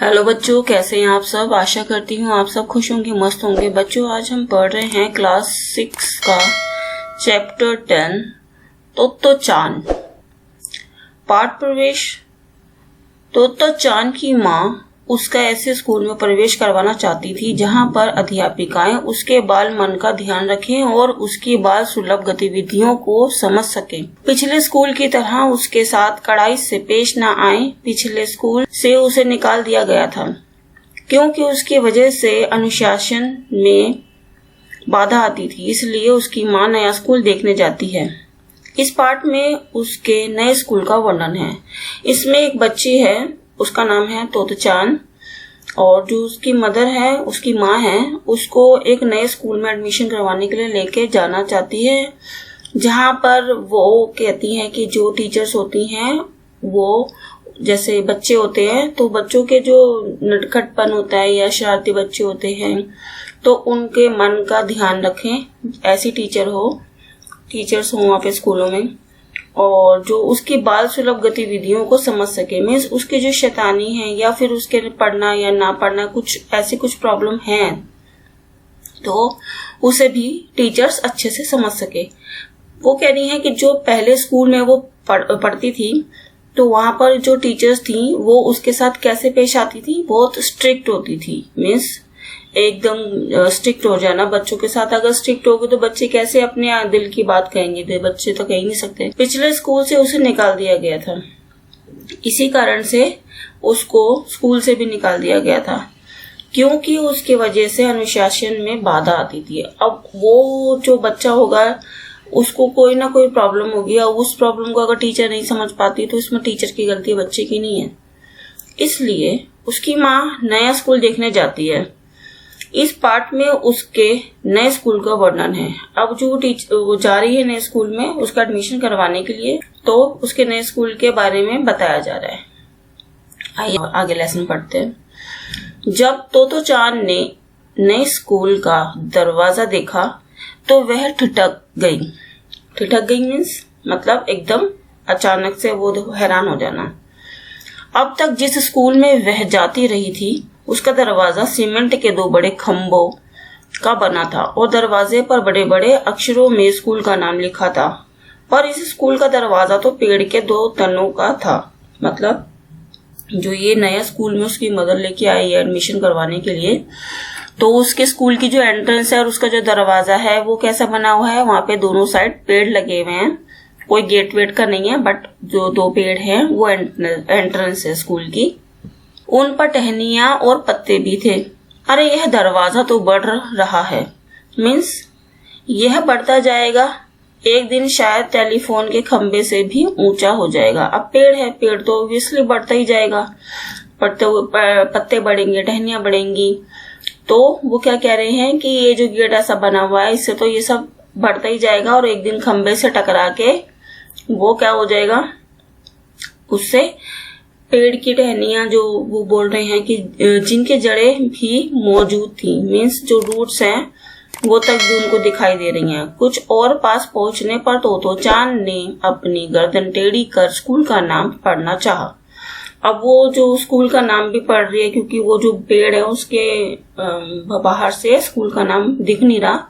Hello बच्चों, कैसे हैं आप सब। आशा करती हूँ आप सब खुश होंगे, मस्त होंगे। बच्चों, आज हम पढ़ रहे हैं क्लास 6 का चैप्टर 10 तोत्तो-चान। पाठ प्रवेश। तोत्तो-चान की माँ उसका ऐसे स्कूल में प्रवेश करवाना चाहती थी जहाँ पर अध्यापिकाएं उसके बाल मन का ध्यान रखें और उसकी बाल सुलभ गतिविधियों को समझ सकें। पिछले स्कूल की तरह उसके साथ कड़ाई से पेश न आए। पिछले स्कूल से उसे निकाल दिया गया था क्योंकि उसकी वजह से अनुशासन में बाधा आती थी, इसलिए उसकी माँ नया स्कूल देखने जाती है। इस पाठ में उसके नए स्कूल का वर्णन है। इसमें एक बच्ची है, उसका नाम है तोत्तो-चान, और जो उसकी मदर है, उसकी माँ है, उसको एक नए स्कूल में एडमिशन करवाने के लिए लेके जाना चाहती है, जहाँ पर वो कहती है कि जो टीचर्स होती हैं वो जैसे बच्चे होते हैं, तो बच्चों के जो नटखटपन होता है या शरारती बच्चे होते हैं तो उनके मन का ध्यान रखें। ऐसी टीचर्स हो वहाँ पे स्कूलों में, और जो उसकी बाल सुलभ गतिविधियों को समझ सके। मीन्स उसकी जो शैतानी है या फिर उसके पढ़ना या ना पढ़ना कुछ प्रॉब्लम है तो उसे भी टीचर्स अच्छे से समझ सके। वो कह रही है कि जो पहले स्कूल में वो पढ़ती थी तो वहां पर जो टीचर्स थी वो उसके साथ कैसे पेश आती थी, बहुत स्ट्रिक्ट होती थी। मीन्स एकदम स्ट्रिक्ट हो जाना बच्चों के साथ। अगर स्ट्रिक्ट होगी तो बच्चे कैसे अपने दिल की बात कहेंगे, तो बच्चे तो कह ही नहीं सकते। पिछले स्कूल से उसे निकाल दिया गया था, इसी कारण से उसको स्कूल से भी निकाल दिया गया था क्योंकि उसकी वजह से अनुशासन में बाधा आती थी। अब वो जो बच्चा होगा उसको कोई ना कोई प्रॉब्लम होगी, और उस प्रॉब्लम को अगर टीचर नहीं समझ पाती तो इसमें टीचर की गलती, बच्चे की नहीं है। इसलिए उसकी माँ नया स्कूल देखने जाती है। इस पाठ में उसके नए स्कूल का वर्णन है। अब जो वो जा रही है नए स्कूल में उसका एडमिशन करवाने के लिए, तो उसके नए स्कूल के बारे में बताया जा रहा है। आइए आगे लेसन पढ़ते हैं। जब तोत्तो-चान ने नए स्कूल का दरवाजा देखा तो वह ठिठक गई मीन्स मतलब एकदम अचानक से वो हैरान हो जाना। अब तक जिस स्कूल में वह जाती रही थी उसका दरवाजा सीमेंट के 2 बड़े खम्भों का बना था और दरवाजे पर बड़े बड़े अक्षरों में स्कूल का नाम लिखा था। पर इस स्कूल का दरवाजा तो पेड़ के 2 तनों का था। मतलब जो ये नया स्कूल में उसकी मदर लेके आई है एडमिशन करवाने के लिए, तो उसके स्कूल की जो एंट्रेंस है और उसका जो दरवाजा है वो कैसा बना हुआ है, वहां पे दोनों साइड पेड़ लगे हुए हैं। कोई गेट वेट का नहीं है, बट जो 2 पेड़ हैं वो एंट्रेंस है स्कूल की। उन पर टहनियां और पत्ते भी थे। अरे यह दरवाजा तो बढ़ रहा है, मीन्स यह बढ़ता जाएगा, एक दिन शायद टेलीफोन के खंबे से भी ऊंचा हो जाएगा। अब पेड़ है, पेड़ तो ऑब्वियसली बढ़ता ही जाएगा, पत्ते बढ़ेंगे, टहनियां बढ़ेंगी। तो वो क्या कह रहे हैं कि ये जो गेट ऐसा बना हुआ है इससे तो ये सब बढ़ता ही जाएगा और एक दिन खंबे से टकरा के वो क्या हो जाएगा, उससे पेड़ की टहनियां जो वो बोल रहे हैं कि जिनके जड़ें भी मौजूद थी, मीन्स जो रूट्स हैं वो तक भी उनको दिखाई दे रही हैं। कुछ और पास पहुंचने पर तोत्तो-चान ने अपनी गर्दन टेढ़ी कर स्कूल का नाम पढ़ना चाहा। अब वो जो स्कूल का नाम भी पढ़ रही है क्योंकि वो जो पेड़ है उसके बाहर से स्कूल का नाम दिख नहीं रहा,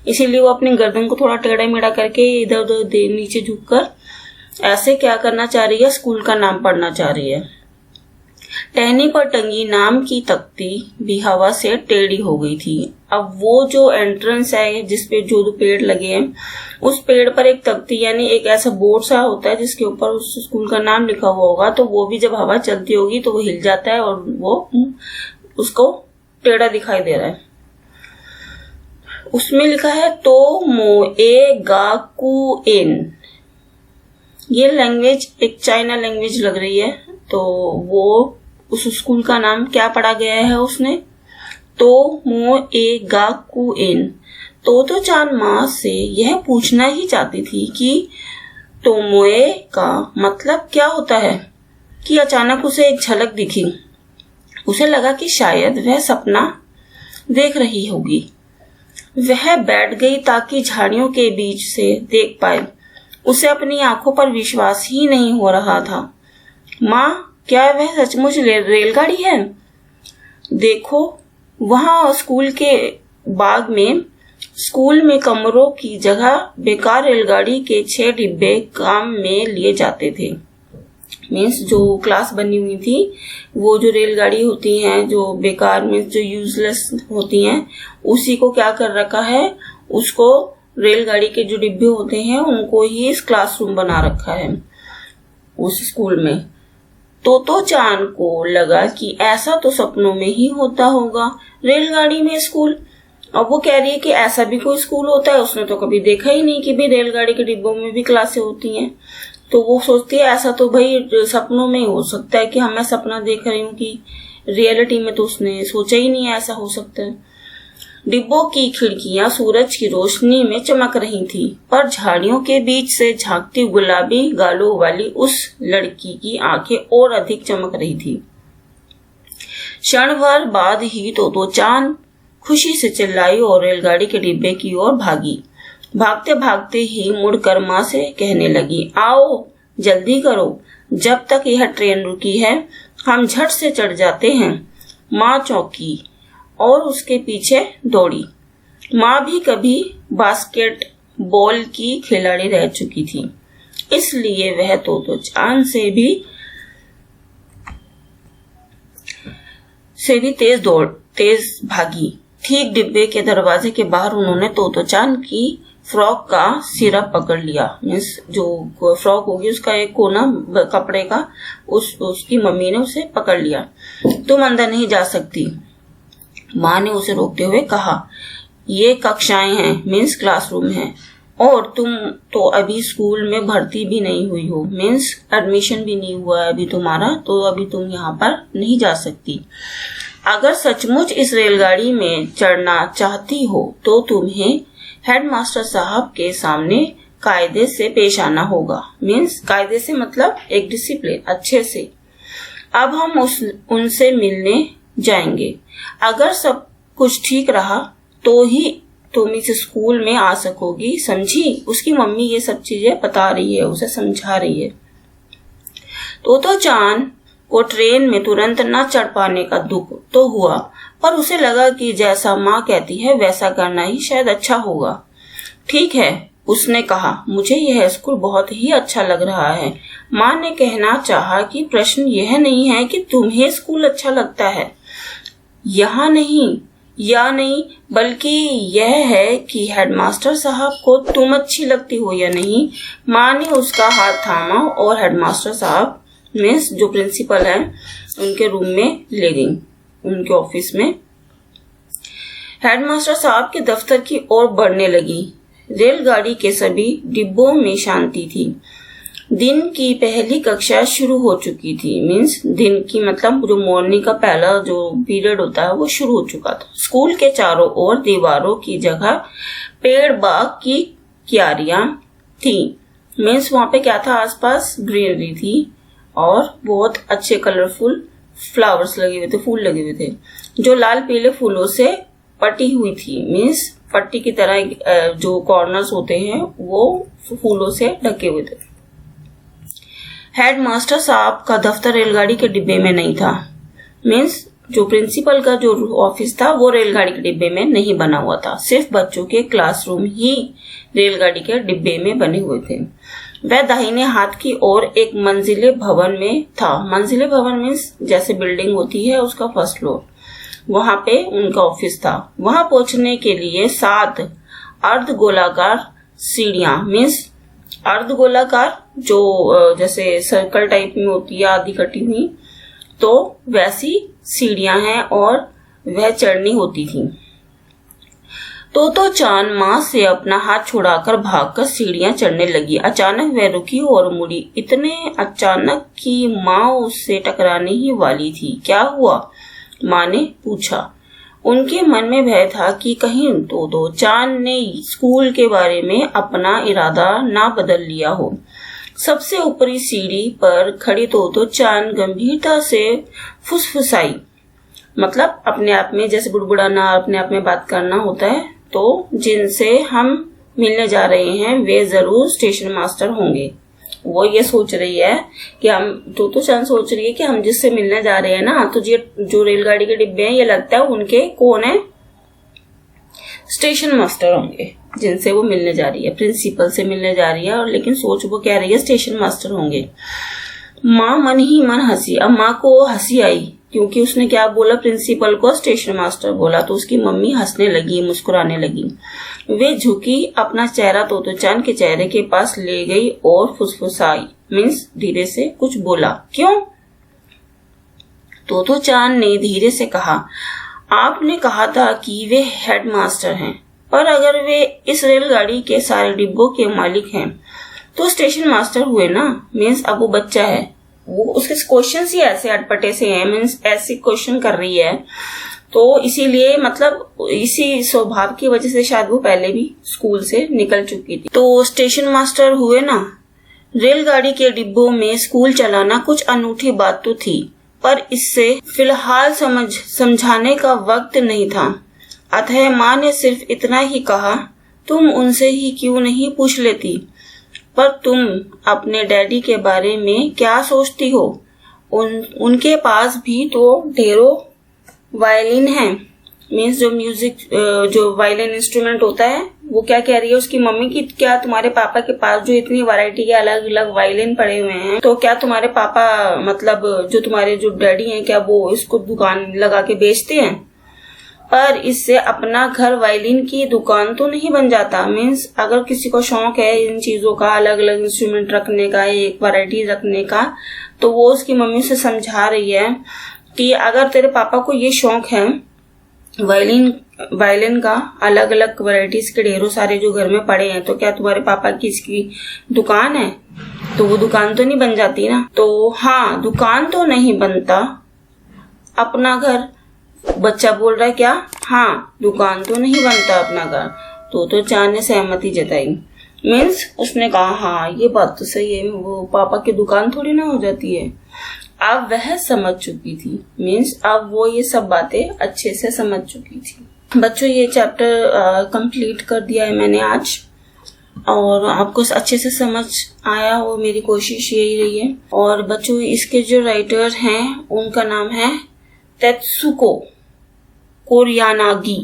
इसीलिए वो अपनी गर्दन को थोड़ा टेढ़ा मेढ़ा करके इधर उधर नीचे झुककर ऐसे क्या करना चाह रही है, स्कूल का नाम पढ़ना चाह रही है। टहनी पर टंगी नाम की तख्ती भी हवा से टेढ़ी हो गई थी। अब वो जो एंट्रेंस है जिसपे जो 2 पेड़ लगे हैं उस पेड़ पर एक तख्ती यानी एक ऐसा बोर्ड सा होता है जिसके ऊपर उस स्कूल का नाम लिखा हुआ होगा, तो वो भी जब हवा चलती होगी तो वो हिल जाता है और वो उसको टेढ़ा दिखाई दे रहा है। उसमें लिखा है तो मोए गाकुएन। ये लैंग्वेज एक चाइना लैंग्वेज लग रही है, तो वो उस स्कूल का नाम क्या पढ़ा गया है उसने, तो मोए गाकुएन। तोत्तो-चान माँ से यह पूछना ही चाहती थी कि तोमोए का मतलब क्या होता है, कि अचानक उसे एक झलक दिखी। उसे लगा कि शायद वह सपना देख रही होगी। वह बैठ गई ताकि झाड़ियों के बीच से देख पाए। उसे अपनी आंखों पर विश्वास ही नहीं हो रहा था। माँ, क्या वह सचमुच रेलगाड़ी है? देखो वहां स्कूल के बाग में स्कूल में कमरों की जगह बेकार रेलगाड़ी के 6 डिब्बे काम में लिए जाते थे। मीन्स जो क्लास बनी हुई थी, वो जो रेलगाड़ी होती हैं जो बेकार मीन्स जो यूजलेस होती हैं, उसी को क्या कर रखा है, उसको रेलगाड़ी के जो डिब्बे होते हैं उनको ही इस क्लासरूम बना रखा है उस स्कूल में। तो चान को लगा कि ऐसा तो सपनों में ही होता होगा, रेलगाड़ी में स्कूल। अब वो कह रही है कि ऐसा भी कोई स्कूल होता है, उसने तो कभी देखा ही नहीं कि भाई रेलगाड़ी के डिब्बों में भी क्लासें होती हैं। तो वो सोचती है ऐसा तो भाई सपनों में ही हो सकता है कि मैं सपना देख रही हूँ, कि रियलिटी में तो उसने सोचा ही नहीं है ऐसा हो सकता है। डिब्बों की खिड़कियां सूरज की रोशनी में चमक रही थी, पर झाड़ियों के बीच से झांकती गुलाबी गालों वाली उस लड़की की आंखें और अधिक चमक रही थी। क्षण भर बाद ही तो चांद खुशी से चिल्लाई और रेलगाड़ी के डिब्बे की ओर भागी। भागते भागते ही मुड़कर माँ से कहने लगी, आओ जल्दी करो, जब तक यह ट्रेन रुकी है हम झट से चढ़ जाते हैं। माँ चौंकी और उसके पीछे दौड़ी। माँ भी कभी बास्केटबॉल की खिलाड़ी रह चुकी थी, इसलिए वह तो चांद से भी तेज भागी। ठीक डिब्बे के दरवाजे के बाहर उन्होंने तो चांद की फ्रॉक का सिरा पकड़ लिया। मीन्स जो फ्रॉक होगी उसका एक कोना कपड़े का उसकी मम्मी ने उसे पकड़ लिया। तुम अंदर नहीं जा सकती, माँ ने उसे रोकते हुए कहा। ये कक्षाएं हैं, मीन्स क्लासरूम है, और तुम तो अभी स्कूल में भर्ती भी नहीं हुई हो, मीन्स एडमिशन भी नहीं हुआ है अभी तुम्हारा, तो अभी तुम यहाँ पर नहीं जा सकती। अगर सचमुच इस रेलगाड़ी में चढ़ना चाहती हो तो तुम्हें हेडमास्टर साहब के सामने कायदे से पेश आना होगा। मीन्स कायदे से मतलब एक डिसिप्लिन, अच्छे से। अब हम उनसे मिलने जाएंगे। अगर सब कुछ ठीक रहा तो ही तुम इस स्कूल में आ सकोगी, समझी? उसकी मम्मी ये सब चीजें बता रही है, उसे समझा रही है। तो चांद को ट्रेन में तुरंत न चढ़ पाने का दुख तो हुआ, पर उसे लगा कि जैसा माँ कहती है वैसा करना ही शायद अच्छा होगा। ठीक है, उसने कहा, मुझे यह स्कूल बहुत ही अच्छा लग रहा है। माँ ने कहना चाहा कि प्रश्न यह नहीं है कि तुम्हें स्कूल अच्छा लगता है यहाँ नहीं, या नहीं, बल्कि यह है कि हेडमास्टर साहब को तुम अच्छी लगती हो या नहीं। माँ ने उसका हाथ थामा और हेडमास्टर साहब मीन्स जो प्रिंसिपल है उनके रूम में ले गई, उनके ऑफिस में। हेडमास्टर साहब के दफ्तर की ओर बढ़ने लगी। रेलगाड़ी के सभी डिब्बों में शांति थी। दिन की पहली कक्षा शुरू हो चुकी थी। मीन्स दिन की मतलब जो मॉर्निंग का पहला जो पीरियड होता है वो शुरू हो चुका था। स्कूल के चारों ओर दीवारों की जगह पेड़ बाग की क्यारियां थी। मीन्स वहां पे क्या था, आसपास ग्रीनरी थी और बहुत अच्छे कलरफुल फ्लावर्स लगे हुए थे, फूल लगे हुए थे जो लाल पीले फूलों से पटी हुई थी। मीन्स पट्टी की तरह जो कॉर्नर्स होते हैं वो फूलों से ढके हुए थे। हेडमास्टर साहब का दफ्तर रेलगाड़ी के डिब्बे में नहीं था। मीन्स जो प्रिंसिपल का जो ऑफिस था वो रेलगाड़ी के डिब्बे में नहीं बना हुआ था, सिर्फ बच्चों के क्लासरूम ही रेलगाड़ी के डिब्बे में बने हुए थे। वह दाहिने हाथ की ओर एक मंजिले भवन में था। मंजिले भवन मीन्स जैसे बिल्डिंग होती है उसका फर्स्ट फ्लोर, वहां पे उनका ऑफिस था। वहां पहुंचने के लिए 7 अर्धगोलाकार सीढ़ियां, मीन्स अर्धगोलाकार जो जैसे सर्कल टाइप में होती है आधी कटी हुई, तो वैसी सीढ़ियां हैं और वह चढ़नी होती थी। तो चांद माँ से अपना हाथ छुड़ाकर भागकर सीढ़ियां चढ़ने लगी। अचानक वह रुकी और मुड़ी, इतने अचानक कि माँ उससे टकराने ही वाली थी। क्या हुआ? माँ ने पूछा। उनके मन में भय था कि कहीं तो चांद ने स्कूल के बारे में अपना इरादा ना बदल लिया हो। सबसे ऊपरी सीढ़ी पर खड़ी तो चांद गंभीरता से फुसफुसाई, मतलब अपने आप में जैसे बुड़बुड़ाना, अपने आप में बात करना होता है। तो जिनसे हम मिलने जा रहे हैं वे जरूर स्टेशन मास्टर होंगे। वो ये सोच रही है कि हम तो चांद सोच रही है कि हम जिससे मिलने जा रहे हैं ना, तो ये जो रेलगाड़ी के डिब्बे हैं ये लगता है उनके कौन है, स्टेशन मास्टर होंगे जिनसे वो मिलने जा रही है, प्रिंसिपल से मिलने जा रही है। और लेकिन सोच वो कह रही है स्टेशन मास्टर होंगे। माँ मन ही मन हंसी। अब माँ को हंसी आई क्योंकि उसने क्या बोला, प्रिंसिपल को स्टेशन मास्टर बोला। तो उसकी मम्मी हंसने लगी, मुस्कुराने लगी। वे झुकी, अपना चेहरा तोतो चांद के चेहरे के पास ले गई और फुसफुसाई, मीन्स धीरे से कुछ बोला। क्यों? तोतो चांद ने धीरे से कहा, आपने कहा था कि वे हेडमास्टर हैं, पर अगर वे इस रेलगाड़ी के सारे डिब्बों के मालिक हैं तो स्टेशन मास्टर हुए ना, मीन्स अब वो बच्चा है। वो उसके क्वेश्चन ही ऐसे अटपटे से हैं, मीन्स ऐसे क्वेश्चन कर रही है, तो इसीलिए मतलब इसी स्वभाव की वजह से शायद वो पहले भी स्कूल से निकल चुकी थी। तो स्टेशन मास्टर हुए ना। रेलगाड़ी के डिब्बों में स्कूल चलाना कुछ अनूठी बात तो थी, पर इससे फिलहाल समझाने का वक्त नहीं था। अतः माँ ने सिर्फ इतना ही कहा, तुम उनसे ही क्यों नहीं पूछ लेती, पर तुम अपने डैडी के बारे में क्या सोचती हो? उनके पास भी तो ढेरों वायलिन है, मीन्स जो म्यूजिक जो वायलिन इंस्ट्रूमेंट होता है। वो क्या कह रही है उसकी मम्मी की, क्या तुम्हारे पापा के पास जो इतनी वैरायटी के अलग अलग वायलिन पड़े हुए हैं, तो क्या तुम्हारे पापा मतलब जो तुम्हारे जो डैडी हैं, क्या वो इसको दुकान लगा के बेचते हैं? पर इससे अपना घर वायलिन की दुकान तो नहीं बन जाता। मीन्स अगर किसी को शौक है इन चीजों का, अलग अलग इंस्ट्रूमेंट रखने का, एक वैरायटी रखने का, तो वो उसकी मम्मी से समझा रही है कि अगर तेरे पापा को ये शौक है वायलिन का, अलग अलग वैरायटीज के ढेरों सारे जो घर में पड़े हैं, तो क्या तुम्हारे पापा की इसकी दुकान है? तो वो दुकान तो नहीं बन जाती ना। तो हाँ, दुकान तो नहीं बनता, अपना घर। बच्चा बोल रहा है क्या? हाँ, दुकान तो नहीं बनता अपना घर। तो चांद ने सहमति जताई, मीन्स उसने कहा हाँ ये बात तो सही है, वो पापा की दुकान थोड़ी ना हो जाती है। अब वह समझ चुकी थी, मीन्स अब वो ये सब बातें अच्छे से समझ चुकी थी। बच्चों ये चैप्टर कंप्लीट कर दिया है मैंने आज, और आपको अच्छे से समझ आया हो, मेरी कोशिश यही रही है। और बच्चों इसके जो राइटर हैं उनका नाम है तेत्सुको कोरियानागी।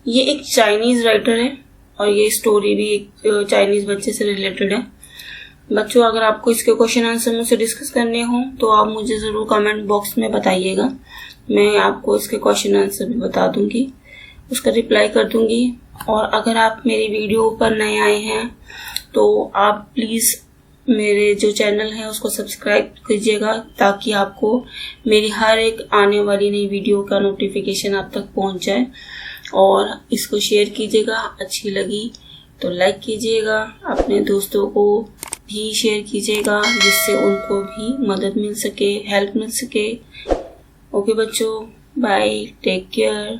ये एक चाइनीज राइटर है और ये स्टोरी भी एक चाइनीज बच्चे से रिलेटेड है। बच्चों अगर आपको इसके क्वेश्चन आंसर मुझसे डिस्कस करने हो तो आप मुझे जरूर कमेंट बॉक्स में बताइएगा, मैं आपको इसके क्वेश्चन आंसर भी बता दूंगी, उसका रिप्लाई कर दूंगी। और अगर आप मेरी वीडियो पर नए आए हैं तो आप प्लीज मेरे जो चैनल है उसको सब्सक्राइब कीजिएगा, ताकि आपको मेरी हर एक आने वाली नई वीडियो का नोटिफिकेशन आप तक पहुंच जाए। और इसको शेयर कीजिएगा, अच्छी लगी तो लाइक कीजिएगा, अपने दोस्तों को भी शेयर कीजिएगा जिससे उनको भी मदद मिल सके, हेल्प मिल सके। ओके बच्चों, बाय, टेक केयर।